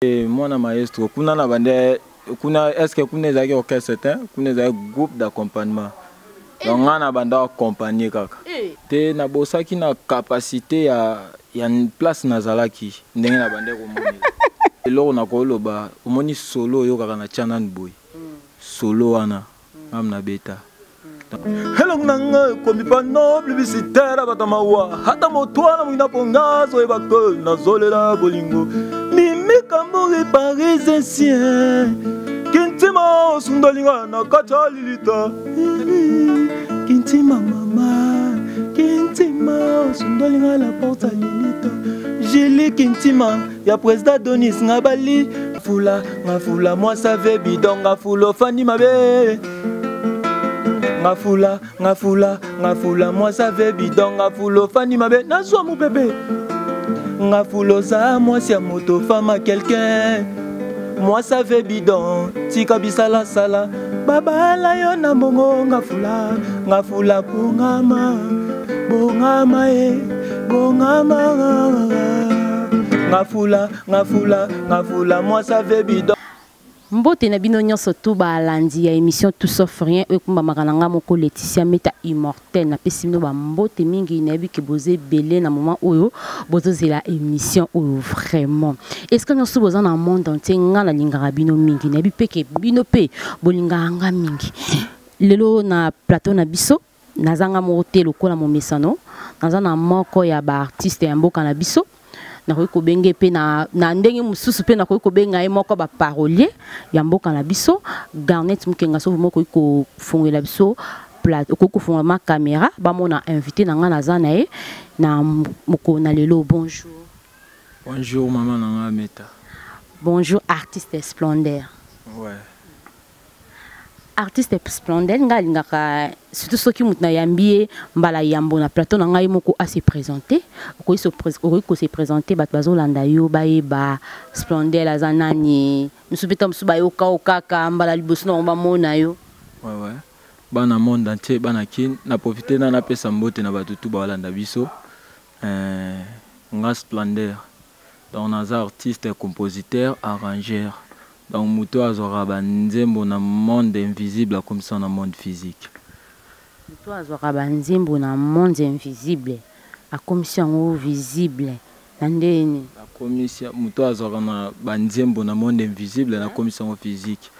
Moi na maestro kuna na bande kuna est-ce que kuna ezaki orchestre kuna ezaki groupe d'accompagnement donc ngana banda accompagner kaka te na bosaki na capacité ya place nazalaki ndenge na bande ko moni eloko na koloba omoni solo yo kaka na chana boy solo wana amna beta hello nanga komi pa noble visitera batamawa hata motwana mwina pongazo e bakol na zolela bolingo mimi kamori parisien kintima sundalinga na kacha lilita kintima mama kintima sundalinga la porta lilita jeli kintima ya président Donis ngabali ngafula moi savais bidon ngafulo fani mabe ngafula moi savais bidon ngafulo fani mabe nazwa mu bébé ngafulo sa moi si moto femme à quelqu'un moi savais bidon tika bisala sala baba la yo na mongo ngafula bongama ngafula moi savais bidon. Mbote na bino nyonso to ba landi ya émission tout sauf rien e kumba makananga moko Laetitia Meta immortel na pesi bino ba mbote mingi na bi ke boze belé na moment oyo bozo zela émission oyo vraiment est-ce que nyonso boza na monde entier ngana lingara bino mingi na bi peke bino pe bolinganga mingi lelo na plateau na biso nazanga mote lokola mo mesano nazana moko ya ba artiste ya mboka na biso na ko benge pe na ndenge mususu pe na ko benga e moko ba parolier ya mboka na biso Garnet Mukenga so moko ko fongela biso plateau ko fonga ma caméra ba mona invité na nga na zana e na moko na lelo bonjour maman na Meta bonjour artiste Splendeur artiste Splendeur ngaka surtout ceux qui mutna yambie mbala yambo na plateau na ngai moko a se présenter ko se présenter bat bazolanda yo ba Splendeur la zanani musubita musuba yo kaka mbala liboso na mona yo bana monde entier bana kin na profiter na pesa mbote na batutu ba landa biso nga Splendeur donc naza artiste compositeur arrangeur donc muto azora banzembo na monde invisible comme ça na monde physique muto azora banzembo na monde invisible a commission visible ndeni la commission muto azora na banzembo na monde invisible na commission physique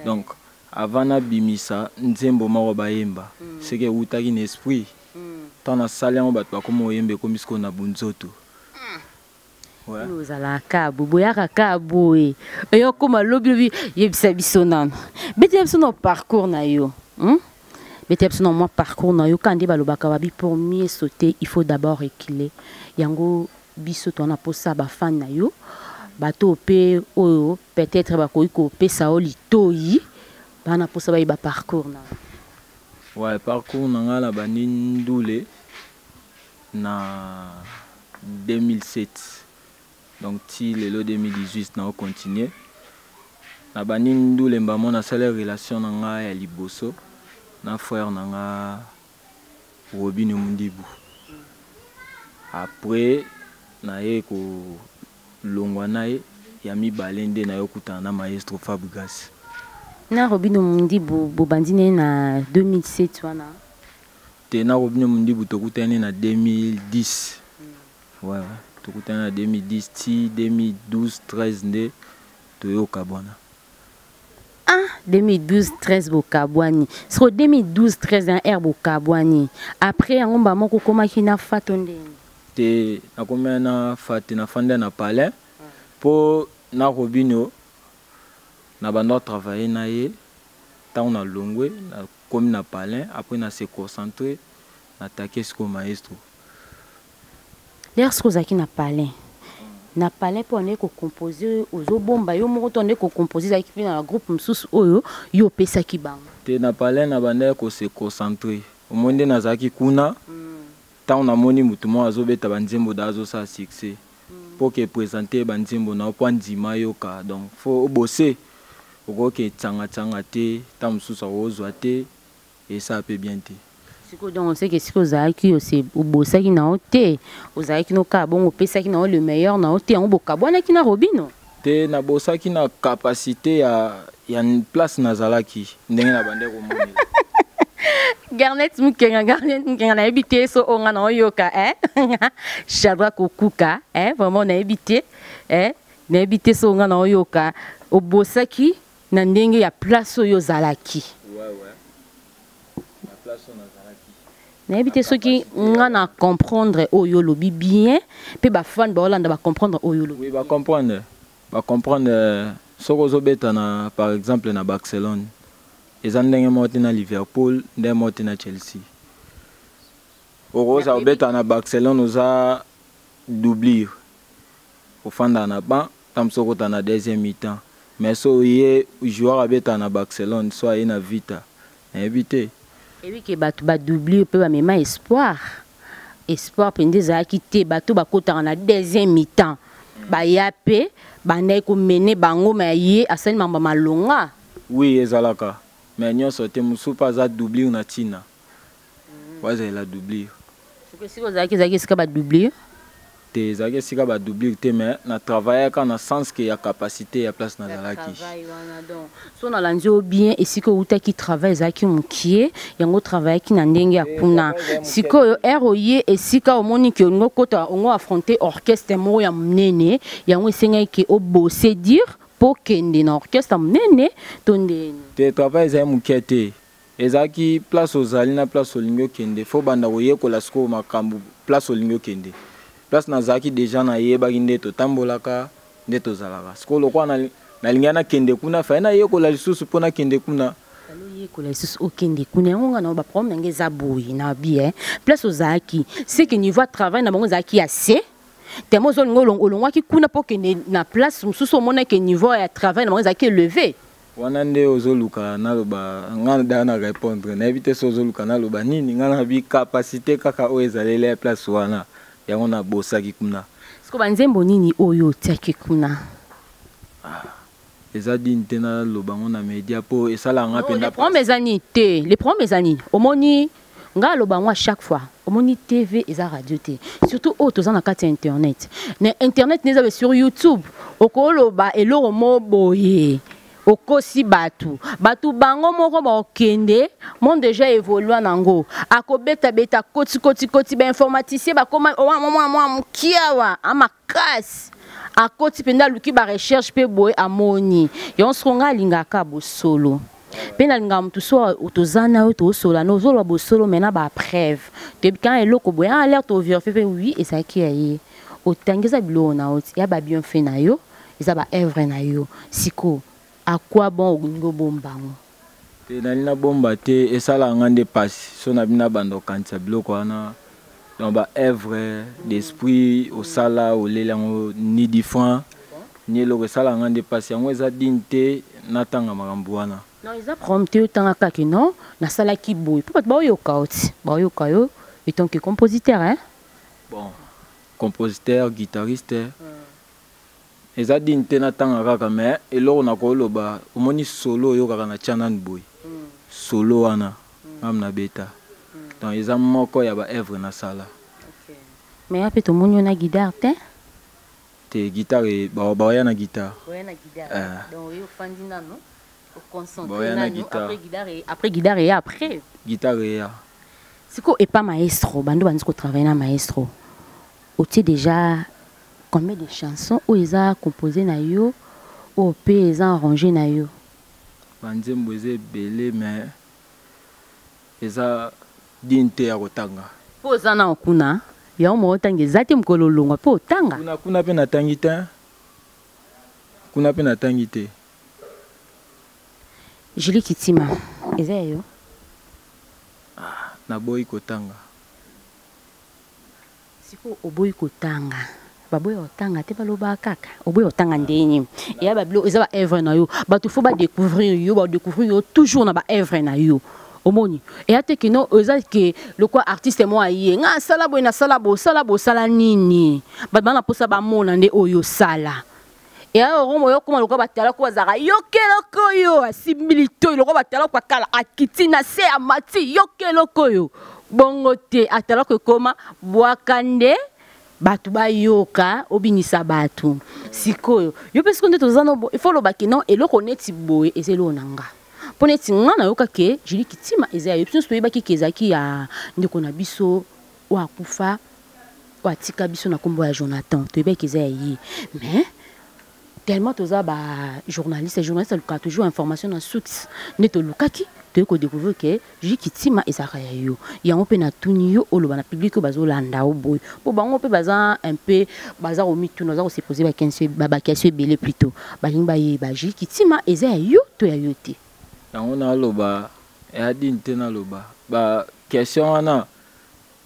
donc avant na bimisa nzembo mako bayemba c'est que utaki na esprit tant na salian bat ba comme oyembe comme ce na bunzoto. Nous allons cabo, boyaka cabo et yo comme lobby yebisa bisonana. Beti bisono parcours na yo. Beti bisono moi parcours na yo quand balobaka babi pour mieux sauter, il faut d'abord équilibrer. Yango biso to na posa ba fan na yo. Bato pe oyo peut-être ba ko pesa oli toyi. Bana posa ba parcours na. Ouais, parcours na ngala banindule na 2007. Donc si le 2018 na continuer na banindu lemba mona sala relation na nga ya liboso na frère na nga Robin Mundibu après na ye ko longwa na ye ya mi balende na yo kutana na maestro Fabregas na Robin Mundibu bobandine na 2007 wana te na Robin Mundibu tokutane na 2010 ouais en 2010, 2012, 13 nde toyo kabwana. 2012, 13 bokabwani. Sur 2012, 13 en air bokabwani. Après on ba moko koma kina fatonde. Te na koma na fati na fande na palais po na Robinho na bando travailler na ye ta on a longwe na comme na palais après na se concentrer na attaquer ce maestro. D'ailleurs, ce que na palais pour ne composer aux bomba yo moko tonne ko composer avec na groupe msusu oyo yo pesa ki bang te na palais na banda ko se concentrer au monde na zaki kuna tant na moni mutu mo azobeta banzembo dazo sa succès pour que présenter banzembo na point ndima yo ka donc faut bosser oko ke tsanga te tant msusu ozwa te et ça peut bien te. Donc on sait que si vous avez qui aussi au bossa qui n'a pas, vous avez qui n'a pas bon, on peut ça qui n'a le meilleur n'a pas, on boka bon qui n'a Robino. te na bosaki na capacité ya une place nazalaki ndenge na bande ko moni Garnet Mukenga na habité so onga na oyoka Chadra Kokuka vraiment na habité na habité so onga na oyoka obosaki na ndenge ya place oyo zalaki na place nazalaki na habité so ki nga na comprendre oyo lobi bien pe ba fan ba Hollande ba comprendre oyo lobi oui ba comprendre soko zo beta na par exemple na Barcelone eza ndenge moti na Liverpool ndenge moti na Chelsea oza beta na Barcelone oza doublir ofanda na ban tam soko ta na deuxième mi-temps mais so ye joueur beta na Barcelone so ye na Vita invité et oui que batu ba doublir pe ba mema espoir pende za kité batu ba kota na deuxième mi-temps ba yape ba ndai ko mener bango ma ye asali mamba malonga oui ezalaka mais nyonso te musu pas za doublir na tina waza la doublir si vous avez sika ba doublir te zaki sika ba doublir te mais na travailler quand na sens que ya capacité ya place na zalaki so na lanzo bien et siko uta ki travail zaki mukie yango travail ki na ndenge ya kuna siko ROY et sika omoni ke ngo kota ngo affronter orchestre mo ya mnene yango esenga ki obosser dire pour kende na orchestre mnene tonde te travail za mukete ezaki place ozali na place olingo kende fo banda koyekola siko makambu place olingo kende place nazaki déjà na yeba kinde to tambolaka nde to zalaka siko lokwa na lingana kende kuna fa na yekola lisusu pona kende kuna yekola lisusu okende kuna yango na ba problème ngeza boyi na bien place ozaki c'est que niveau travail na bango zaki assez temo zo olongwa ki kuna po kende na place mususu mona ke niveau ya travail na bango zaki élevé wana nde ozoluka naloba ngana dana répondre na éviter so ozoluka naloba nini ngana bi capacité kaka o ezalele place wana yango na bosaki kuna siko banzembo nini oyo tiaki kuna eza dinte na loba ngona media po esala nga penda les promesses ani omoni nga loba ngwa chaque fois omoni TV eza radio te surtout auto za na kati internet na internet neza sur YouTube okoloba eloro moboye okosi batu bango moko ba okende monde déjà évolué nango akobeta beta koti ba informaticien ba koma mwa mukiawa amakas akoti penda luki ba recherche pe boy amoni yon songa lingaka bosolo pena linga mtu so otozana oto sola no zolo bosolo mena ba preuve te quand eloko boy alerte au vieux fait oui et ça qui est otangeza bilo na oti ya ba bien fait na yo isa ba œuvre na yo siko à quoi bon olingo bombango te nalina bomba te esala ngande passe so na bina bando kanisa biloko wana dans ba œuvre d'esprit au sala au lelango ni different ni lo sala ngande passe yango eza dinte natanga makambo wana non eza prompté tanga kaki non na sala ki boy peut ba yoka oti ba yoka yo étant que compositeur hein bon compositeur guitariste eza dinte na tanga kaka mais eloko na koloba omoni solo yo kaka na chanan boy solo wana amna beta donc eza moko ya ba œuvre na sala mais ape to moni na guitare te guitare ba ya na guitare donc yo fandi nano au ba concentré na nano après guitare et après guitare ya siko et pas maestro bando banziko travailler na maestro otie déjà combien de chansons où ils ont composé na yo ou ils ont arrangé na yo banzembo eze belé mais eza dinte ya kotanga po zana okuna ya mo otanga ezati mkololongwa po otanga kuna pe na tangite kuna pe na tangite Julie Kitima eza yo na boy kotanga siko oboyi kotanga baboyi otanga te baloba kaka oboyi otanga ndeni ya bablo eza ba œuvre na yo batu fo ba découvrir yo toujours na ba œuvre na yo omoni et ate que non eza que le quoi artiste mo aye nga sala boy na sala sala nini ba bana posa ba mona nde oyo sala et alors yo koma lokwa batala ko bazaka yokeloko yo asimilito lokwa batala kwa kala akiti na se amati yokeloko yo bongo te atala ko koma bwakande batu ba yoka obinisa batu sikoyo yo parce que ndetozano il faut lo bakino eloko neti boye ezelo nanga poneti ngana yoka ke Julie Kitima eza yo plus to baki kezaki ya ndeko na biso wa kufa wa tika biso na kombo ya Jonathan to baki eza yi mais tellement toza ba journaliste luka toujours information na source neto lukaki to ko découvrir que Julie Kitima ezaka ya yo yango pe na tuni yo oloba na public bazo landa oboy po bango pe baza un peu baza au mitu nous za se poser ba question belé plutôt ba limba ye ba Julie Kitima eza ya yo to ya yo te yango na loba ya dinte na loba ba question wana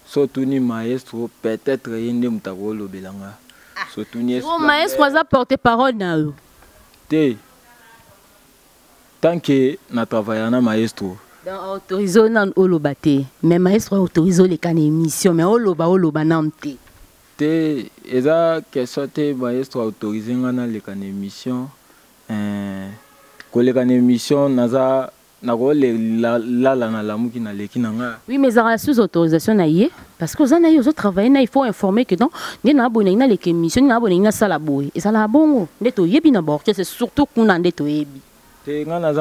so tuni maestro peut-être yende mutako lobelanga so tuni o maestro za porter parole na yo te tant que na travailler na maestro dans autoriser na olobate mais maestro autoriser les can émission mais oloba namte te eza question te maestro autoriser ngana les can émission koleka na émission naza nako la na lamuki na leki nanga oui mais ça sous autorisation na yé parce que ça yo travailler na il faut informer que non ni na abonné na leki émission na abonné na sala boy et ça la bongo ndeto yebi na ba orchestre surtout kuna ndeto yebi te ngana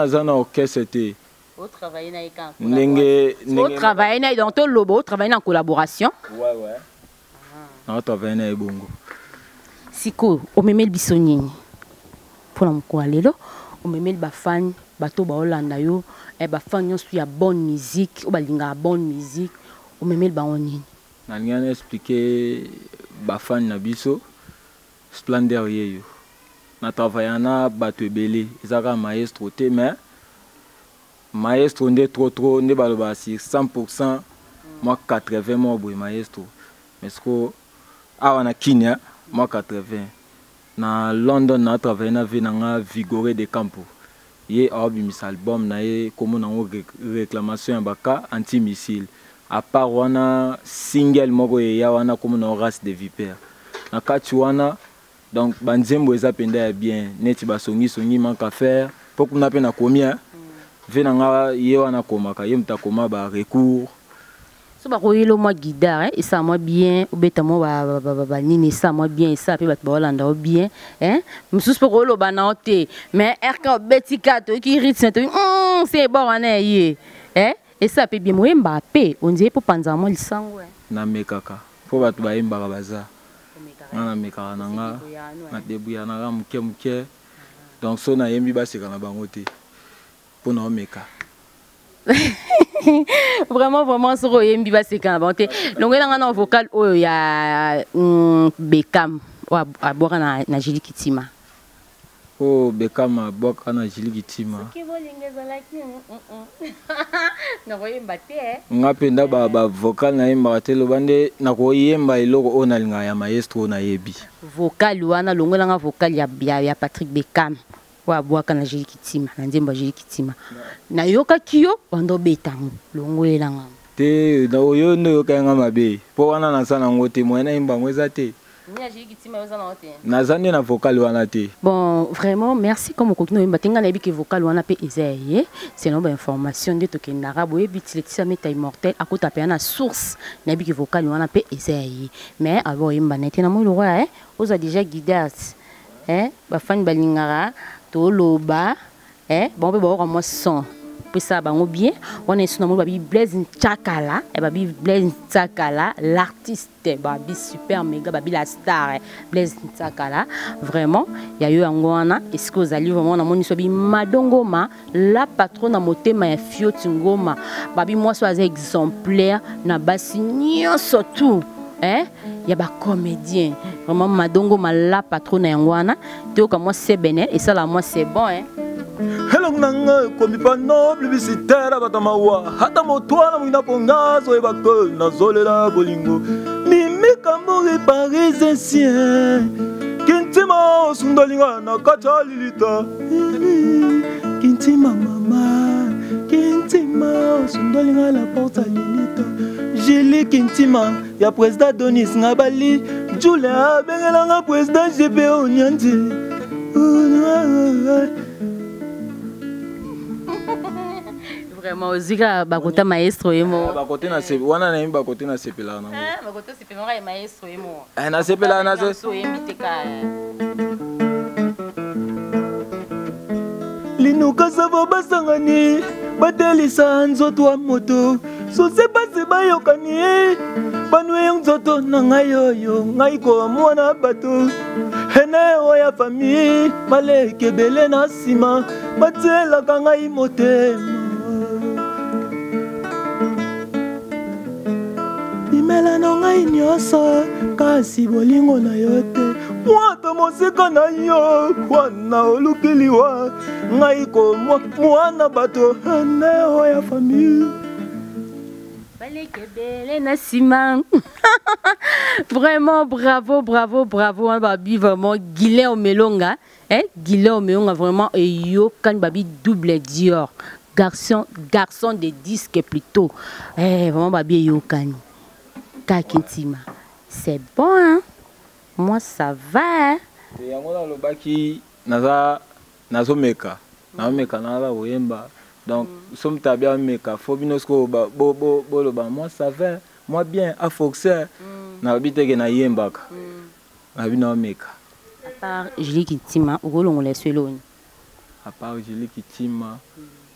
zana orchestre te au travailler na eka ndenge au travailler na dans to lobo travailler en collaboration ouais na travailler na ebongo siko o memel bisonini pour la mko alelo o memel ba fan bato ba Hollanda yo e ba fan nyonso ya bonne musique o balinga bonne musique o memel ba onini na ngana expliquer ba fan na biso splendeur yeyo na travailler na bato ebele ezaka maestro te mais maestro nde trop nde baloba sur 100% moi 80 moi boy maestro mais ce que awana Kenya moi 80 na London na travailler na venanga vigoré de campo ye abi mis album na ye comme na réclamation ya baka anti missile à part wana single moko ya wana comme na race de vipère na kati wana donc banzembo eza penda ya bien neti basongi manque à faire pour qu'on appelle na combien venanga ye wana komaka ye mtakoma ba recours so ba koyelo moi guitare et ça moi bien obeta moi ba nini ça moi bien et ça pe bat ba Hollanda bien hein musus pour kolo ba na ote mais RK betika to ki rythme to c'est bon wana ye hein et ça pe bien moi Mbappé on dit pour panza moi lisango na mekaka pour bat ba imba baza na mekaka nanga na debuya na muke donc so na yembi ba seka na bango te pour na meka vraiment sur yembi ba seka na bango te donc nga na vocal oyo ya Beckham wa aboka na Julie Kitima oh Beckham aboka na Julie Kitima ki bolingeza like na koyemba te ngapenda ba vocal na yemba te lo bande na koyemba eloko ona linga ya maestro na yebi vocal wana longola nga vocal ya Patrick Beckham wa boaka na Julie Kitima na nzemba Julie Kitima na yoka kiyo bando betango longolela nga te na oyo ndo yoka nga mabe po wana na sana ngote moyena imba ngweza te ni Julie Kitima yoza na hote na zande na vocal wana te bon vraiment merci comme kokino imba tenga na biki vocal wana pe ezaye c'est no ba information de to kendara boye bitilekisa meta immortel akota pe na source na biki vocal wana pe ezaye mais abo imba nete na mo lo wa oza déjà guidance ba fan balingara to loba bon pe ba mo son pe ça bango bien on est sur babi Blaise Nchakala babi Blaise Nchakala l'artiste babi super méga babi la star Blaise Nchakala vraiment ya yo ngwana est-ce que vous allez vraiment na moni so bi madongoma la patronne na motema ya Fioti Ngoma babi moi so exemplaire na basi nyonso tout y a ba comédien vraiment madongoma la patronne ya ngwana te ka moi c'est benel et ça là moi c'est bon hello nanga komi pa noble visitera batamawa hata motwana mwina pongazo e bakol na zolela bolingo mimika mbori parisien kintima sundalinga na kacha lilita kintima mama kintima sundalinga la porta lilita Julie Kitima ya président Donis Ngabali Julia bengelanga président GPO Nyanzi Vraiment ozika bakota maestro yemo. Bakote na sepe wana na yimba bakote na sepela na. Bakote sepela nga maestro yemo. Na sepela na so yembiteka. Linuka savo basangani batelisa nzoto wa moto sose basi bayokani banwe nzoto na ngai oyo ngai ko mwana bato hene oya fami maleke bele na sima batelaka ngai motema bimela na ngai nyonso kasi bolingo na yo te mwata mosika na yo wana olukiliwa ngai ko mwana bato hene oya fami Vraiment bravo, bravo, bravo, hein, Babi, vraiment, Guilherme Melonga, hein, Guilherme Melonga, vraiment, et yo, quand Babi double Dior, garçon de disque plutôt, vraiment, Babi, yo, quand, Kakintima, c'est bon, hein, moi, ça va, hein. Et on a le baki, nazo meka, naza oyemba. Donc, sommes bien meka, faut bien sko moi ça va, moi bien, à Foxer, na habite que na yembaka, na bino meka. À part Julie Kitima, ou l'on laisse l'on. À part Julie Kitima,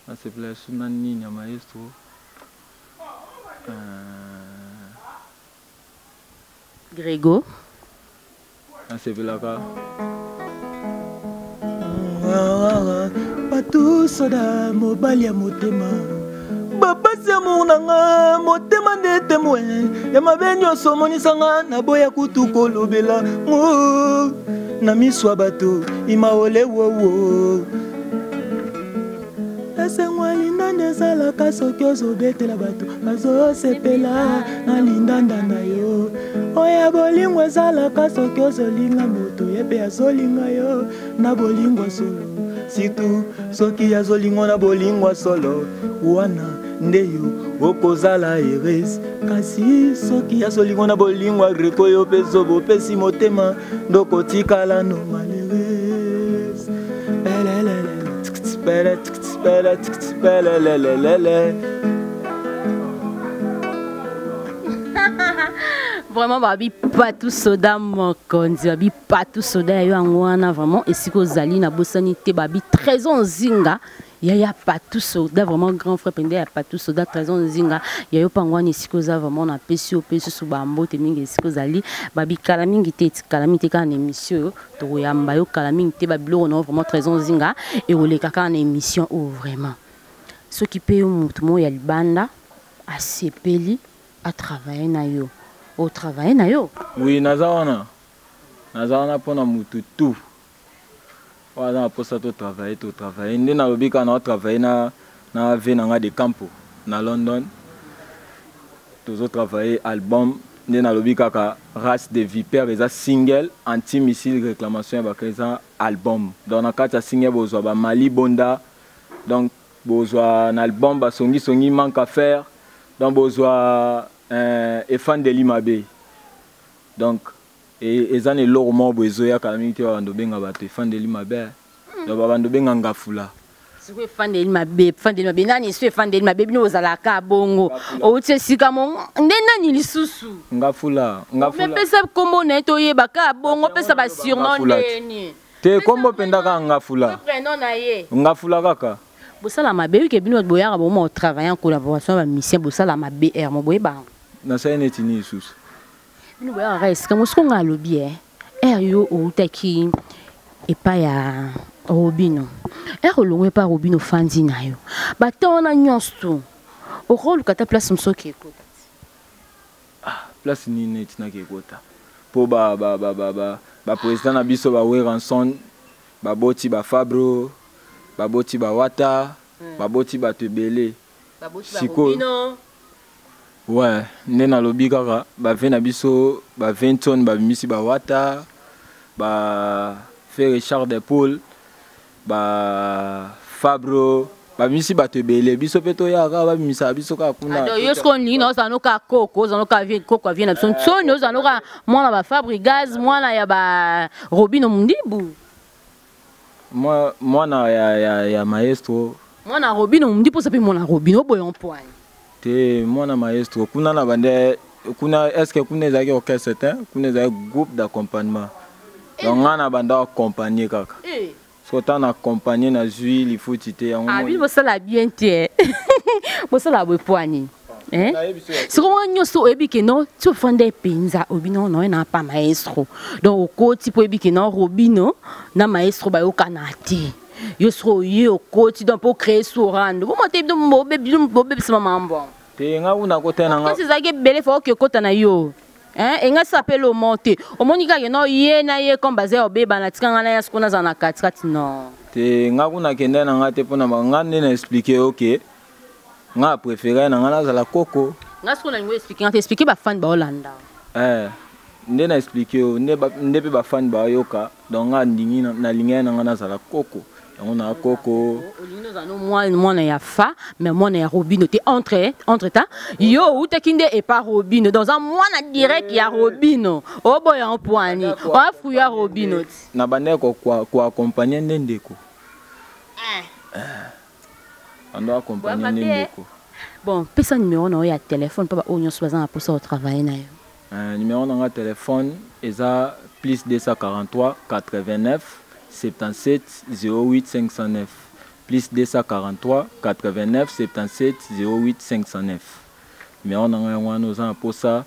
na se place sunani na maestro. Grégo. Na se velaka. Patu soda mobali ya motema bapasi ya monanga motema nde témoin ya mabe nyonso omonisanga na boya kutu kolobela na miso ya bato imaole wowo esengwa lindanda ezalaka soki ozobetela bato bazosepela na lindanda na yo oya bolingo ezalaka soki ozolinga moto ye mpe azolinga yo na bolingo solo surtout soki azolingo na bolingo solo wana nde yo okozala heureuse kasi soki azolingo na bolingo agreko yo mpe zobo opesi motema ndokotikala no malheureuse Vraiment, Babi, pas tout soda, mon conduit. Babi, pas tout soda, yo angwana, vraiment. Et si vous allez na bossanité, Babi, 13 ans zinga. Il y a pas tout soda, vraiment grand frère pendant, il y a pas tout soda, 13 ans zinga. Il y a pas angwana, si vous avez vraiment na pesio, sous bambo, te mingi, si vous allez. Babi, kalamingi te kan émission, to yamba yo kalamingi te, Babi, on a vraiment 13 ans zinga. Et on les kaka en émission, oh, vraiment. Ce qui paye au tout y a le banda, à sepeli, à travailler na yo. Au travail na yo? Oui, nazawana pour na mutu tout. Wana pour ça tout travailler. Ndi na lobika na travailler na venanga de campo na London. Toujours travailler album. Ndi na lobika ka race de vipères eza single anti-missile réclamation ba keza album. Donc na kata single bozwa ba Mali Bonda. Donc bozwa na album ba songi manque à faire. Donc bozwa et fan de l'Imabe. Donc, et ça n'est l'ormo besoin quand même que on doit battre fan de l'Imabe. Donc on doit bien ngafula. Si vous fan de l'Imabe, nani si fan de l'Imabe, nous allons à Bongo. Ou tu sais comment nani li susu. Ngafula. Mais pesa comment neto yebaka Bongo pesa ba surnom neni. Te kombo pendaka ngafula. Prénom na ye. Ngafula kaka. Bosala mabe ke bino boyaka bon mo travailler en collaboration avec mission bosala mabe R mo boye ba. Na sa netini sus. Nous voyons reste comme ce qu'on a le bien. Erio ou taki et pas ya Robino. Erolongwe pas Robino fandi na yo. Ba tona nyonsto. Au rôle kata place msoki ekota. Ah, place ni net na kekota. Po ba président na biso ba we ranson ba boti ba Fabro, ba boti ba Wata, ba boti ba Tebele. Ba boti ba Robino. Ouais, nde na lobi kaka ba vena biso ba 20 tonnes ba misi ba Wata ba fait Richard de Paul ba Fabro ba misi ba Tebele biso peto ya ka ba misa biso ka kuna ado yo sko ni no zano ka koko zano ka vient koko vient na son no zano ka mwana ba Fabri Gaz mwana ya ba Robino Mundibu mwana ya maestro Moi na Robino, on me dit pour ça puis moi na Robino boy en point. Te moi na maestro kuna na bande kuna est-ce que kuna ezaki orchestre certain kuna ezaki groupe d'accompagnement. Donc on a bande accompagner kaka. Soit on accompagner na zui il faut titer yango. Ah oui, ça la bien tie. Moi ça la boy poigné. Hein? C'est comment nous sommes et que non, tu fais des pinza Robino non n'a pas maestro. Donc au côté pour que non Robino na maestro ba au Canada. Yo sro yo côté donc pour créer sourand. Comment tu bébé c'est maman bon. Te nga una côté na nga. C'est ça que belé faut que côté na yo. Hein? Et nga s'appelle au monter. Au monika que non yé na yé comme basé au bébé na tika na ya skona za na katikati non. Te nga kuna kende na nga te pona nga ne expliquer OK. Nga préféré na nga za la coco. Nga skona ngwe expliquer ba fan ba Hollanda. Nde na expliquer nde pe ba fan ba yoka donc nga ndingi na linga na nga za la coco. On a coco. Moi na ya fa mais moi na ya Robino te entre ta yo ou te kinde et pas Robino dans un moi na direct ya Robino o boy en poigné o afu ya Robino na bande ko accompagner ndeko on doit accompagner ndeko. Bon pesa numéro na ya téléphone papa o nyos bazana pour ça au travail na yo numéro na téléphone eza plus 243 89 77 08 509 plus 243 89 77 08 509 mais on a nos ans pour ça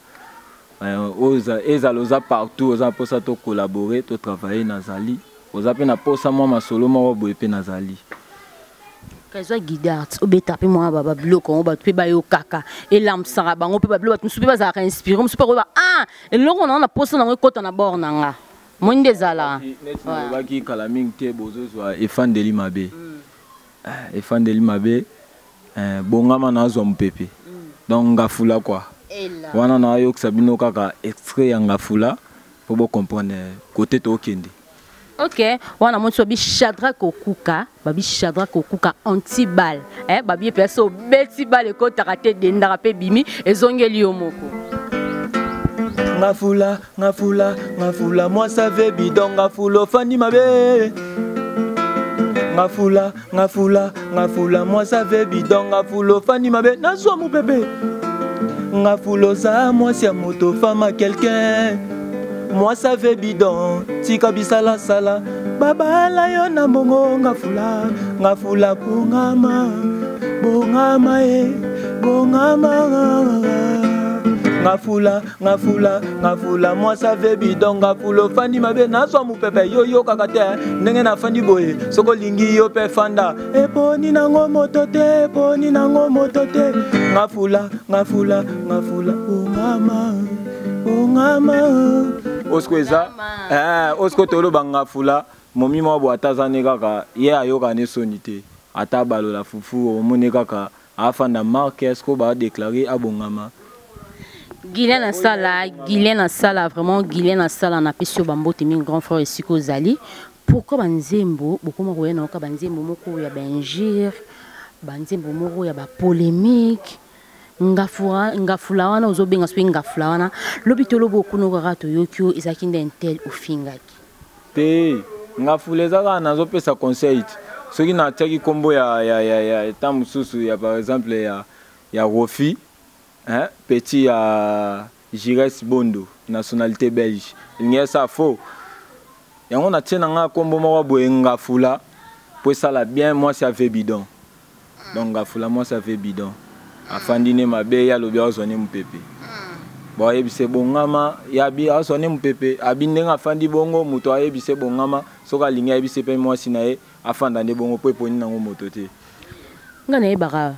aux partout aux pour ça to collaborer to travailler nazali aux appels na pour ça moi ma solo moi boepe nazali kaza guidard obeta pe moi baba bloc on ba pe ba yo kaka et lam sara ba on pe ba bloc musu pe ba za inspirer musu pe ba et là on a pour ça na ko na bord nanga monde zala ba ki kala ming te bozo so e fan de limabe e fan de limabe bongama na zo mpepe donc ngafula quoi wana na yo sabino kaka extrait ya ngafula pour bo comprendre côté to kende. OK wana monso bi Shadrack Okuka babi Shadrack Okuka anti-balle babi peso beti balle ko tarate de ndarape bimi ezongeli yo moko. Ngafula, ngafula, ngafula, moi ça veut bidon, ngafulo fani mabe. Ngafula, ngafula, ngafula, moi ça veut bidon, ngafulo fani mabe. Nazo mon bébé. Ngafulo ça, moi c'est moto femme à quelqu'un. Moi ça veut bidon, tika bisala sala. Baba la yo na mongo ngafula, ngafula bongama, bongama bongama. Ngafula, ngafula, ngafula, moi ça veut bidon, ngafulo fandi mabe na so mu pepe yo kakate ndenge na fandi boye soko lingi yo pe fanda eponi nango motote ngafula, ngafula, ngafula, ongama oskweza osko tolo bangafula momi mo bo atazane kaka ye ayoka ne sonité ata balola fufu omone kaka afanda marque esko ba déclarer abongama. Guylaine Asala, vraiment Guylaine Asala na pesio bambote min grand frère Siko Zali. Pourquoi banzembo beaucoup mo roya na ka banzembo moko ya benjir, banzembo moko ya ba polémique. Ngafula wana ozobenga spe ngafula wana lobitolo beaucoup no rato yokyo ezakinde intel ofingaki. Te ngafula zaka na zo pesa conseil. Soki na teki kombo ya tamususu ya par exemple ya Rofi. Petit à Jires Bondo, nationalité belge. Il n'y a ça faux. Et on a tenu un combo moi ngafula pour ça la bien moi ça fait bidon. Donc ngafula moi ça fait bidon. Afandine ma be ya lobi azone mu pepe. Bon yebise bongama ya bi azone mu pepe abinde ngafandi bongo muto ayebise bongama soka linga yebise pe moi sinae afanda ne bongo po poni nango motote. Ngana ebara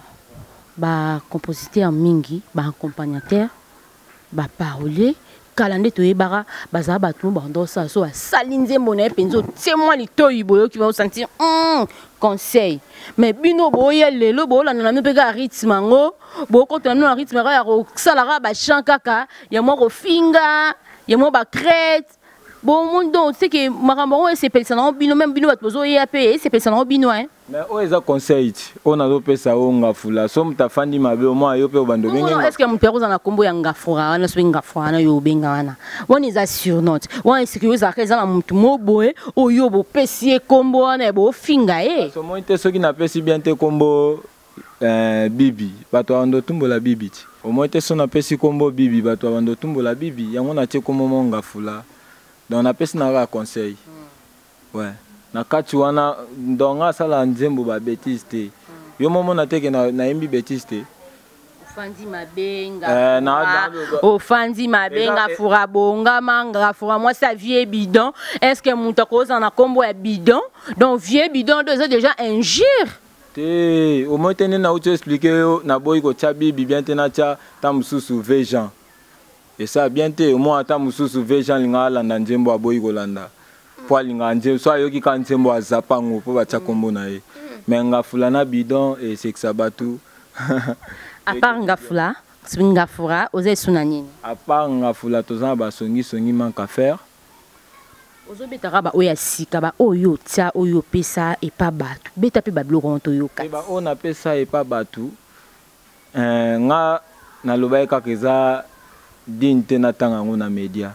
ba compositeur mingi ba accompagnateur ba parolier kalande to ebara baza batu bando sa so salinze mona penzo témoin litoyi boyo qui va sentir conseil mais bino boye lelo bola na me peka rythme ngo boko to na rythme ya ro sala ba chant kaka ya mo ko finga ya mo ba crête bon monde donc c'est que makambo c'est personne bino même bino batozo yape c'est personne bino hein mais o eza conseil on a pesa o ngafula so mtafandi mabe o moi yo pe bando bengi est-ce que mperoza na kombo ya ngafura wana so ngafura na yo benga wana on is assure not on sécuriser akeza na mutu moboe oyo bo pesie kombo wana bo finga so moi te soki na pesi bien te kombo bibi bato ando tumbola bibi au moins te so na pesi kombo bibi bato ando tumbola bibi yango na tie kombo ngafula donc na pesi na conseil ouais na kati wana ndonga sala nzembo ba bêtise te yo momo na teke na yembi bêtise te ofandi mabenga ofandi mabenga fura bonga manga fura moi ça vieux bidon est-ce que muta koza na kombo ya bidon donc vieux bidon déjà injure te au moins tene na uto expliquer na boy ko tia bibi bien te na tia ta mususu vejan et ça bien te au moins ta mususu vejan linga landa nzembo aboy ko landa po linga nzembo so ayoki ka nzembo azapango po ba tia kombo na ye mais ngafula na bidon et c'est que ça batu à part ngafula ngafura oze suna nini à part ngafula tozana ba songi manque à faire ozo betaka ba oya sika ba oyo tia oyo pesa et pas batu beta pe ba bloko to yo ka ba on appelle ça et pas batu nga na loba ka keza dinte na tanga ngona media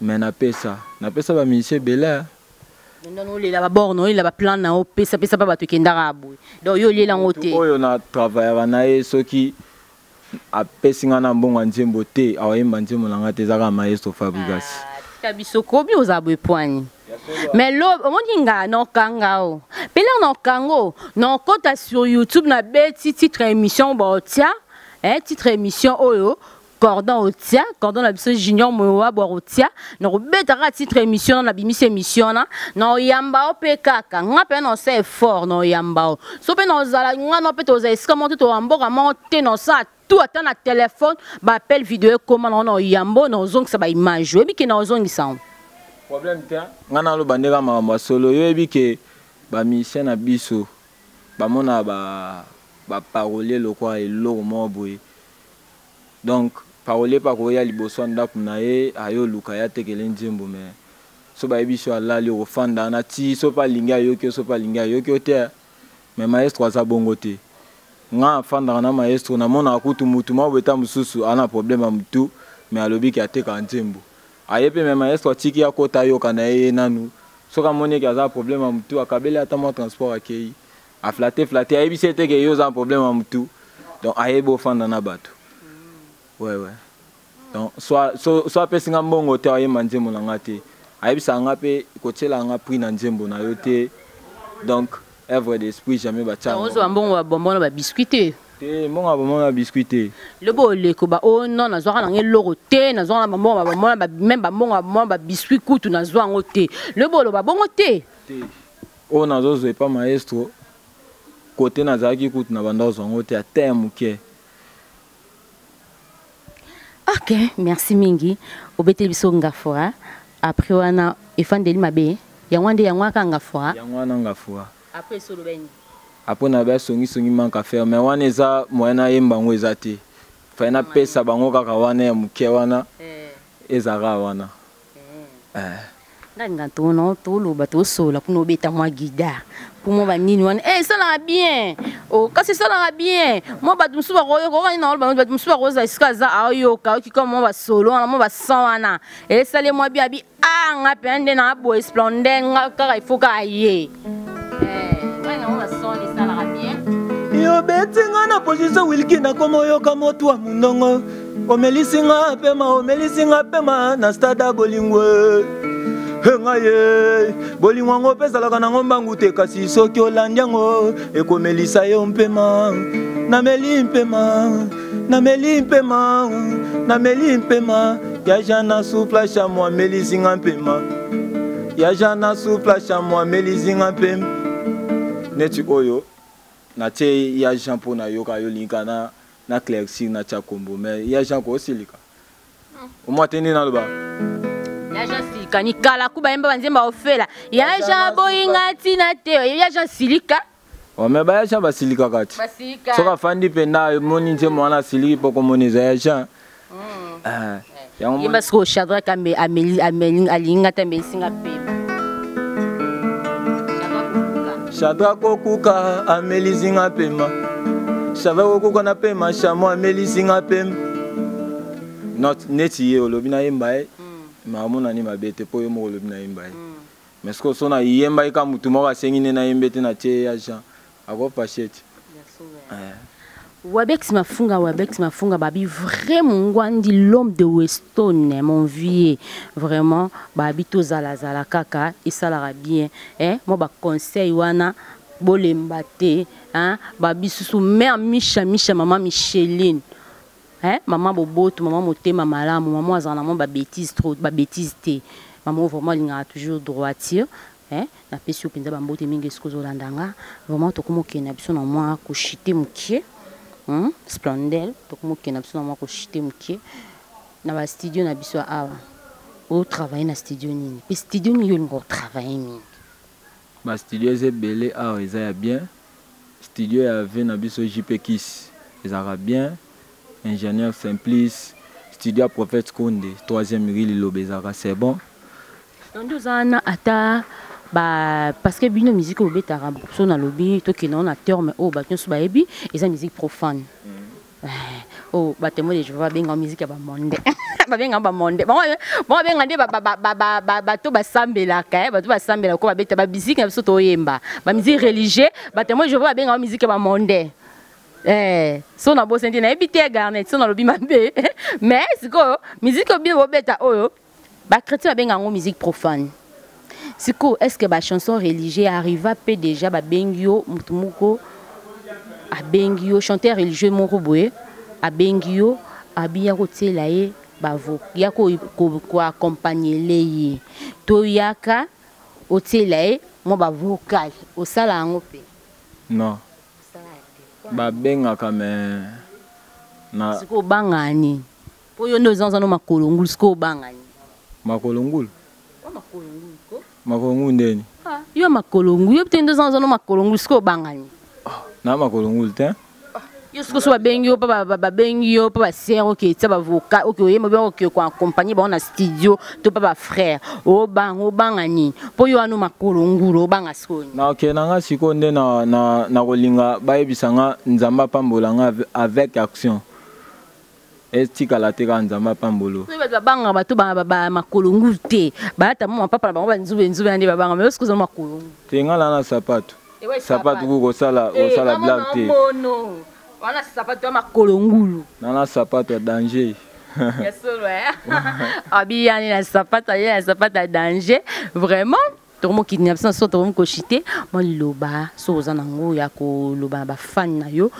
mais na pesa ba ministre bela non les là borno il a plan na o pesa pa batu kendara abu donc yo lela ngote oyo na travailler na ye soki a pesinga na mbongo nzembo te awayemba nzembo langa te zaka maestro fabrication Kabisoko bi ozabwe poani. Mais lo omoninga no kangao. Pele no kango no kota sur YouTube na beti titre émission botia, titre émission oyo cordon otia, cordon la biso junior mowa botia, no betara titre émission na bimise émission na, no yamba opeka nga pe no c'est fort no yamba. So pe no zala nga no pe to za eskamon to amboka monter no sa tout attend na téléphone ba appel vidéo comment on yambo no zong sa ba image et bi ke no zong isa problème te ngana lo bandeka mama solo yo ebi ke ba mission na biso ba mona ba parolier lo kwa elo mo boy donc parolier pa ko ya liboso ndako na ye ayo luka ya tekele nzembo mais so ba ebi so ala li ofanda na ti so pa linga yo ke so pa linga yo ke te mais maestro za bongo te nga fanda na maestro na mona akutu mutu ma beta mususu ana problème mutu mais alobi ki ateka nzembo ayepe me maestro tiki akota yo kana ye nanu soka moni ki aza problème mutu akabeli ata mo transport akei a flatter ayebi c'était que yo za problème mutu donc ayebo fanda na bato ouais donc soit pesinga mbongo te ayemba nzembo na ngate ayebi sa nga pe kotela nga prix na nzembo na yo te donc œuvre d'esprit jamais batia on zo mbongo bonbon ba biscuité te mbongo bonbon na biscuité le bo le ko ba o non na zo na ngelo te na zo na mbongo ba bonbon ba même ba mbongo ba biscuit kutu na zo ngo te le bo lo ba bongo te o na zo zo pas maestro côté na zaki kutu na banda zo ngo te a terme ke. OK, merci mingi obete biso ngafora après wana efandeli mabe yangwande yangwaka ngafora yangwana ngafora après solo beni après na ba songi manque à faire mais wana eza moyena yemba ngo ezate fa na pesa bango kaka wana ya muke wana ezara wana ndanga tono tolo bato sola kuno beta mwa guida pour moi banini wana ça la bien oh kasi ça la bien moi bato musu ba koyo ko na bato musu ba koza iskaza ayo ka ki comme moi ba solo na moi ba sang wana ça les moi bien bi nga pende na bo splendide nga ka il faut ka ye yo betinga na position wilki na komo yo kamo twa munongo omelisinga pema na stada bolingwe henga ye bolingwa ngo pezalaka na ngombangu te kasi soki olandiango ekomelisa yo mpema nameli mpema ya jana supla chamwa melisinga mpema ya jana supla chamwa melisinga mpema neti oyo na te ya Jean pour na yoka yo linka na clercy na chakombo mais ya Jean ko silika au moins teni na loba ya Jean silika ni kala kuba yemba banzemba ofela ya Jean boyinga tina te ya Jean silika o me ba ya Jean basilika kati soka fandi penda moni nze mwana siliki poko moniza ya Jean yemba siko Shadrack alinga tambe singa pema Shadrack okuka ameli singa pema Shadrack okuka na pema Shamo ameli singa pema not neti ye olobi na yemba mamona ni mabete po yemo olobi na yemba mais ce que sona yemba ka mutu mo ka sengine na yembete na tie ya Jean ako pachete Wabex Mafunga babi vraiment ngwandi l'homme de Weston mon vieux vraiment babi to zala kaka et ça la bien moi ba conseil wana bolembate babi susu mère Micha maman Micheline maman boboto maman motema malamu maman azana mon ba bêtise te maman vraiment linga toujours droitier na pesi openza bambote mingi esikozo landanga vraiment tokomokena biso na moi ko chiter mukie Splendel tokomokena biso na moi ko chiter mukie na ba studio na biso awa o travailler na studio nini pe studio ni yo ngo travailler mingi ba studio ze belé awa eza ya bien studio ya ve na biso JP Kiss ezara bien ingénieur Simplice studio Prophète Konde 3e rili lobezara c'est bon donc ozana ata parce que bino musique obetara so na lobby to ke na terme o ba nyonso ba ebi eza musique profane oh ba temo de Jéhovah benga musique ba monde ba benga ba monde bon benga nde ba to ba sambela ka ba to ba sambela ko ba beta ba musique na biso to yemba ba musique religieux ba temo de Jéhovah benga musique ba monde so na bo senti na ebité garnet so na lobby mabe mais siko musique obi obeta oyo ba chrétien ba benga musique profane. Siko, est-ce que la chanson religieuse arrive à peu déjà à Bengio, Mutumuko, à Bengio, chanteur religieux Moroboé, à Bengio, à Biarote Lae, Bavo, Yako accompagner les Toyaka, Otelae, moi vocal, au Salangope. Non. Babenga comme na. Siko Bangani. Pour yo nos ans ma kolongul, Siko Bangani. Ma kolongul. Makolongu ndeni yo makolongu yo peut-être 2 ans no makolongu siko bangani na makolongu te yo siko so bengio pa bengio pa ba sœur OK tsa ba vocal OK oyemo bien OK ko accompagner ba na studio to pa ba frère o bangani po yo anu makolongu ro banga siko na OK na nga siko nde na kolinga ba yebisanga nzamba pambolanga avec action estika la teka nzamba pambolo ba banga ba to ba makolongu te ba ta mo papa ba nzube ande ba banga mais est-ce que ça makolongu tenga la na sapato ko sala black te non wana sapato makolongu na sapato danger yesolo abi yani na sapato danger vraiment tomo kidnap sans so tomo ko chiter mo loba so za nango ya ko loba ba fan na yo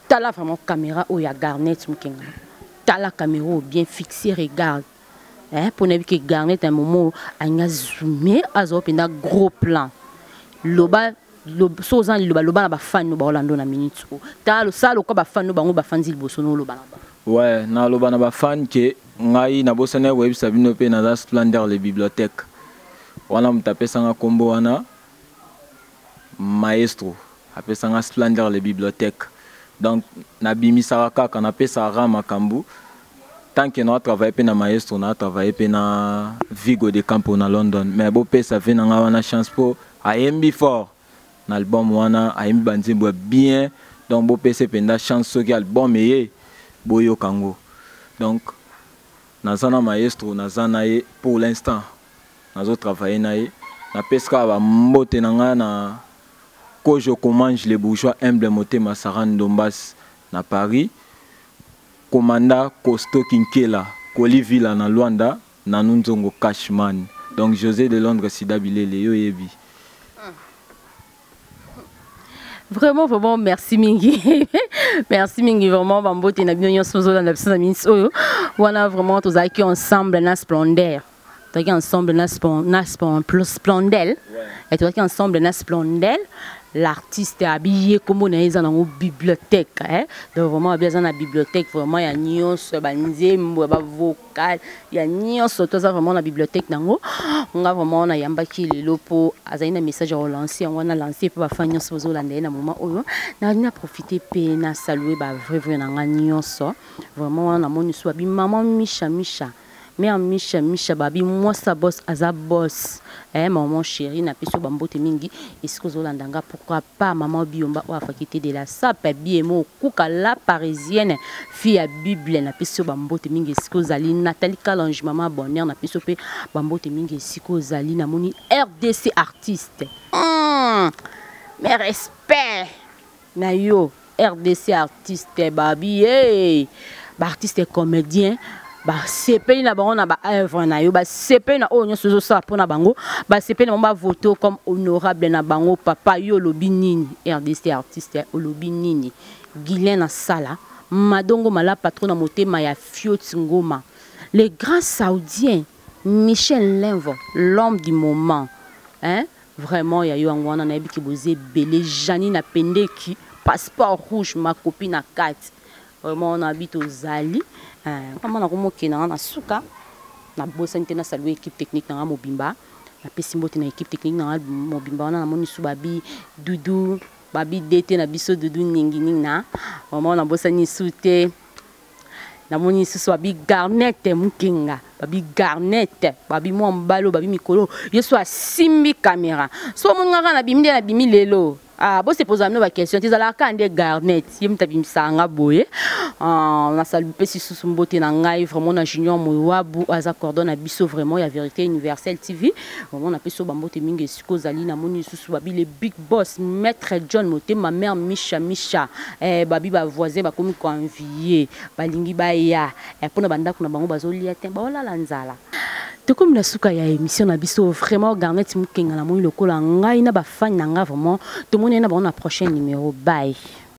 tala vraiment caméra o ya garnet mukenga t'as la caméra bien fixée, regarde. Pour ne pas garder un moment, on a zoomé, on a un gros plan. Loba, sozan loba na fan no ba Orlando na minute. T'as le salo ko ba fan no ba fan zil bosono loba na ba. Ouais, na loba na ba fan ke ngai na bosane web sabino pe na Splendeur les bibliothèques. Wana mtape sanga kombo wana maestro. Ape sanga Splendeur les bibliothèques. Donc, Nabimi Saraka, quand on appelle ça Ramakambu, tant que nous travaillons dans maestro, nous travaillons dans Vigo de Campo na London. Mais bon, ça fait une chance pour AMB fort. L'album wana AMB Banzimbo bien. Donc, bon, c'est une chance sur l'album et Boyo Kango. Donc, nous avons maestro, nous avons pour l'instant, nous avons travaillé na pesca va moté na quand je commande les bourgeois humbles moté Massaran Dombas na Paris, commanda Costo Kinkela, Colivilla na Luanda, na Nunzongo Cashman. Donc José de Londres Sidabile Léo Yebi. Vraiment, merci Mingi. Merci Mingi, vraiment, Bambote na bien sozo dans la minute. On a vraiment tous acquis ensemble na Splendeur. Tous ensemble na Splendel. Et tous ensemble na Splendel. L'artiste est habillé comme on est dans une bibliothèque. Donc vraiment, bien dans la bibliothèque, vraiment, il y a nions, vocal, il y a nions, tout ça vraiment dans la bibliothèque. On a vraiment, on a yamba qui est là pour avoir un message à relancer. On a lancé pour faire nions aux Hollandais dans un moment où on a profité pour saluer, vraiment, nions. Vraiment, on a mon soit maman Micha. mère Misha babi moi sa boss aza boss maman chérie na peso bambote mingi esiko zolandanga pourquoi pas maman biomba ou afakité de la sape biemo kuka la parisienne fille à bible na peso bambote mingi esiko zali Nathalie Kalange maman bonheur na peso pe bambote mingi esiko zali na moni RDC artiste mes respect na yo RDC artiste babi artiste comédien CP na bango na ba œuvre na yo CP na onyo sozo sa pona bango CP na ba voto comme honorable na bango papa yo lobi nini RDC artiste lobi nini Guylaine na sala madongo mala patron na motema ya Fiot Ngoma le grand saoudien Michel Lenvo l'homme du moment vraiment ya yo ngwana na yebi ki boze belé Janine Pendeki passeport rouge ma copine à 4 vraiment on habite aux Ali comment na komoke na suka na bosa ntena saluer équipe technique na mobimba na pesimbote na équipe technique na mobimba na moni su babi Dudu babi DT na biso Dudu ningi na vraiment na bosa ni sute na moni su babi Garnet mukinga babi Garnet babi mo mbalo babi mikolo yeso asimbi caméra so monga na bimi lelo bon c'est poser une question tu as la cande Garnet yem tabimsanga boye na salu pesi susumbote na ngai vraiment na junior mowabu aza cordon na biso vraiment ya vérité universelle TV vraiment na peso bambote mingi siko zali na moni susu babi le big boss maître John Moté ma mère Misha babi ba voisin ba komi convier balingi ba ya pona bandako na bango bazolia te ba olala nzala comme la souka ya émission na biso vraiment Garnet mukenga na moni lokola ngai na ba fan na nga vraiment tout le monde na prochain numéro bye.